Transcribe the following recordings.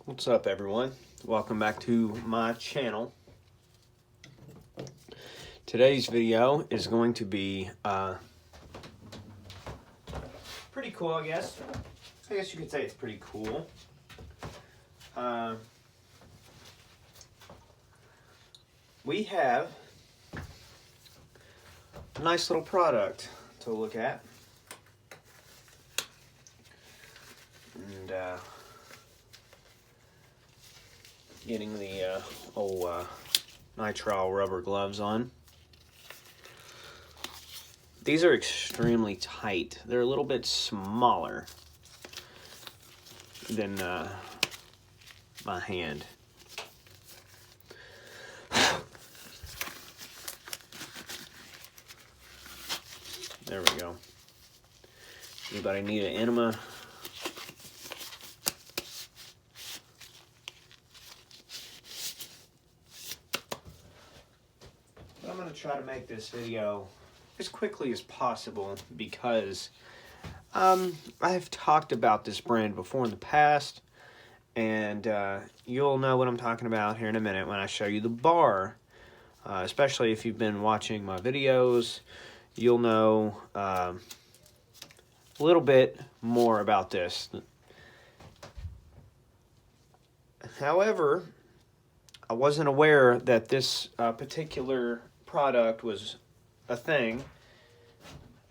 What's up, everyone? Welcome back to my channel. Today's video is going to be pretty cool, I guess. I guess you could say it's pretty cool. We have a nice little product to look at. And getting the old nitrile rubber gloves on. These are extremely tight. They're a little bit smaller than my hand. There we go. Anybody need an enema? I'm going to try to make this video as quickly as possible because I've talked about this brand before in the past, and you'll know what I'm talking about here in a minute when I show you the bar. Especially if you've been watching my videos, you'll know a little bit more about this. However, I wasn't aware that this particular product was a thing,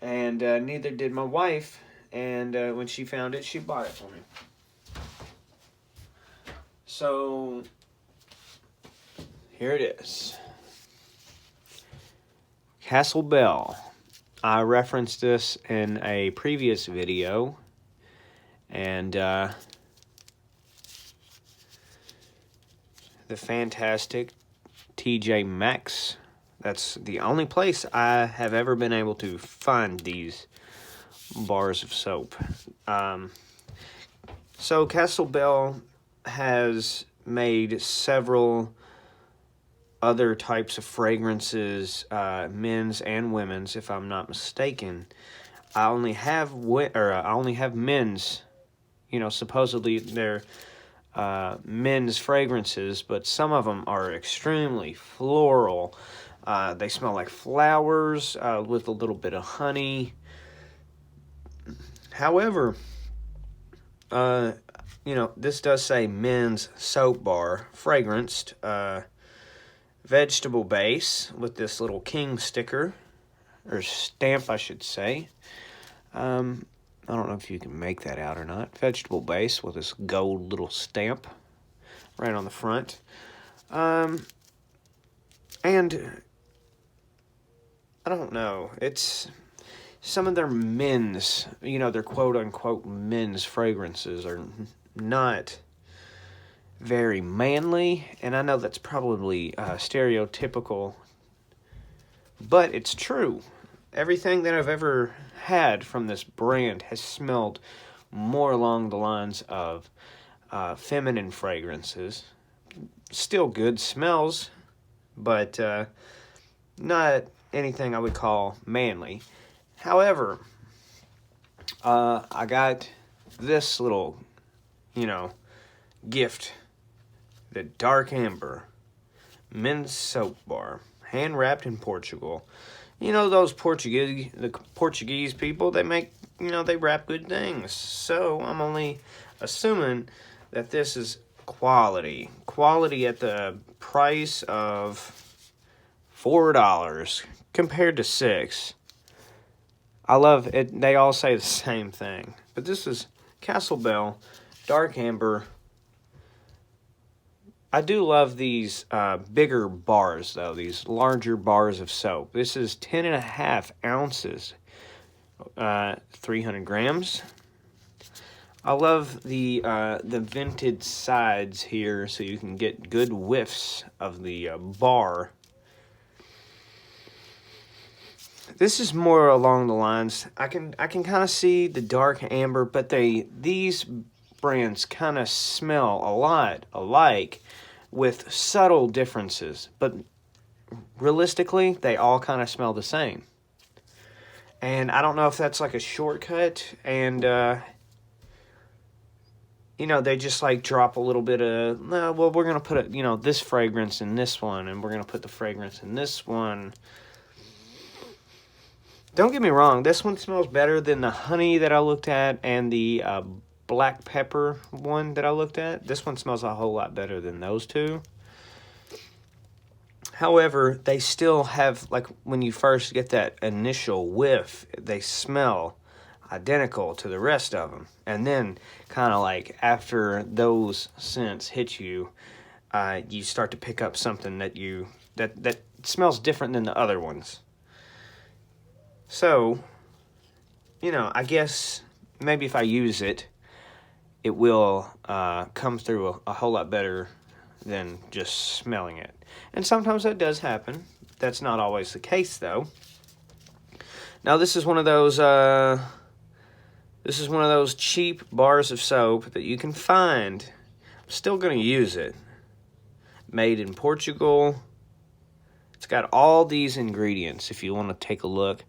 and neither did my wife, and when she found it, she bought it for me. So here it is. Castelbel. I referenced this in a previous video, and the fantastic TJ Maxx. That's the only place I have ever been able to find these bars of soap. So Castelbel has made several other types of fragrances, men's and women's, if I'm not mistaken. I only have men's. You know, supposedly they're men's fragrances, but some of them are extremely floral. They smell like flowers with a little bit of honey. However, you know, this does say men's soap bar, fragranced, vegetable base with this little king sticker, or stamp, I should say. I don't know if you can make that out or not. Vegetable base with this gold little stamp right on the front. And I don't know. It's some of their men's, you know, their quote-unquote men's fragrances are not very manly. And I know that's probably stereotypical, but it's true. Everything that I've ever had from this brand has smelled more along the lines of feminine fragrances. Still good smells, but not anything I would call manly. However, I got this little, you know, gift. The Dark Amber men's soap bar, hand wrapped in Portugal. You know, those Portuguese people, they make, you know, they wrap good things. So I'm only assuming that this is quality. Quality at the price of $4 compared to $6. I love it. They all say the same thing. But this is Castelbel Dark Amber. I do love these bigger bars, though, these larger bars of soap. This is 10.5 ounces, 300 grams. I love the vented sides here, so you can get good whiffs of the bar. This is more along the lines, I can kind of see the Dark Amber, but these brands kind of smell a lot alike, with subtle differences, but realistically, they all kind of smell the same. And I don't know if that's like a shortcut, and you know, they just like drop a little bit of, no, well, we're going to put, this fragrance in this one, and we're going to put the fragrance in this one. Don't get me wrong, this one smells better than the honey that I looked at and the black pepper one that I looked at. This one smells a whole lot better than those two. However, they still have, like, when you first get that initial whiff, they smell identical to the rest of them. And then, kind of like, after those scents hit you, you start to pick up something that smells different than the other ones. So, I guess maybe if I use it, it will come through a whole lot better than just smelling it. And sometimes that does happen. That's not always the case, though. Now, this is one of those cheap bars of soap that you can find. I'm still going to use it. Made in Portugal. It's got all these ingredients if you want to take a look.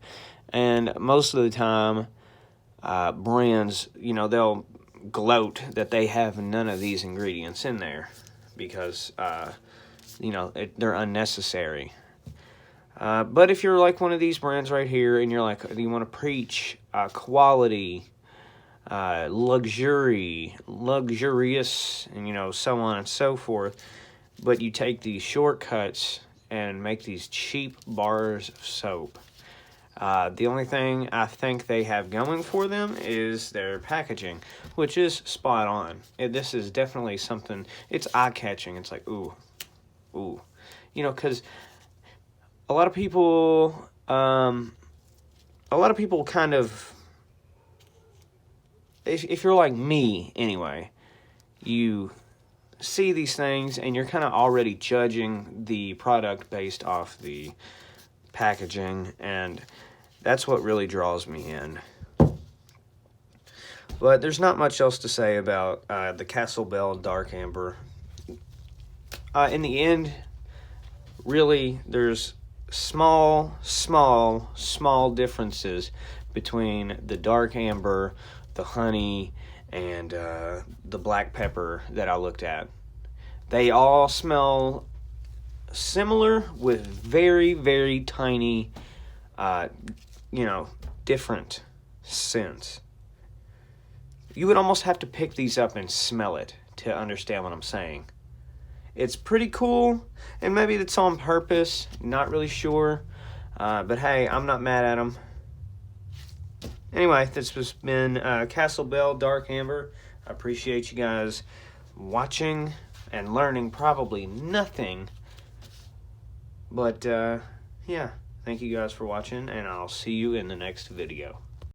And most of the time, brands, they'll gloat that they have none of these ingredients in there because, they're unnecessary. But if you're like one of these brands right here and you're like, you want to preach quality, luxurious, and, so on and so forth, but you take these shortcuts and make these cheap bars of soap. The only thing I think they have going for them is their packaging, which is spot on. This is definitely something, it's eye-catching. It's like, ooh. Because a lot of people kind of, if you're like me anyway, you see these things and you're kind of already judging the product based off the packaging, and that's what really draws me in. But there's not much else to say about the Castelbel Dark Amber. In the end, really, there's small differences between the Dark Amber, the honey, and the black pepper that I looked at. They all smell similar with very, very tiny, different scents. You would almost have to pick these up and smell it to understand what I'm saying. It's pretty cool, and maybe it's on purpose, not really sure. But hey, I'm not mad at them. Anyway, this has been Castelbel Dark Amber. I appreciate you guys watching and learning probably nothing. But, yeah, thank you guys for watching, and I'll see you in the next video.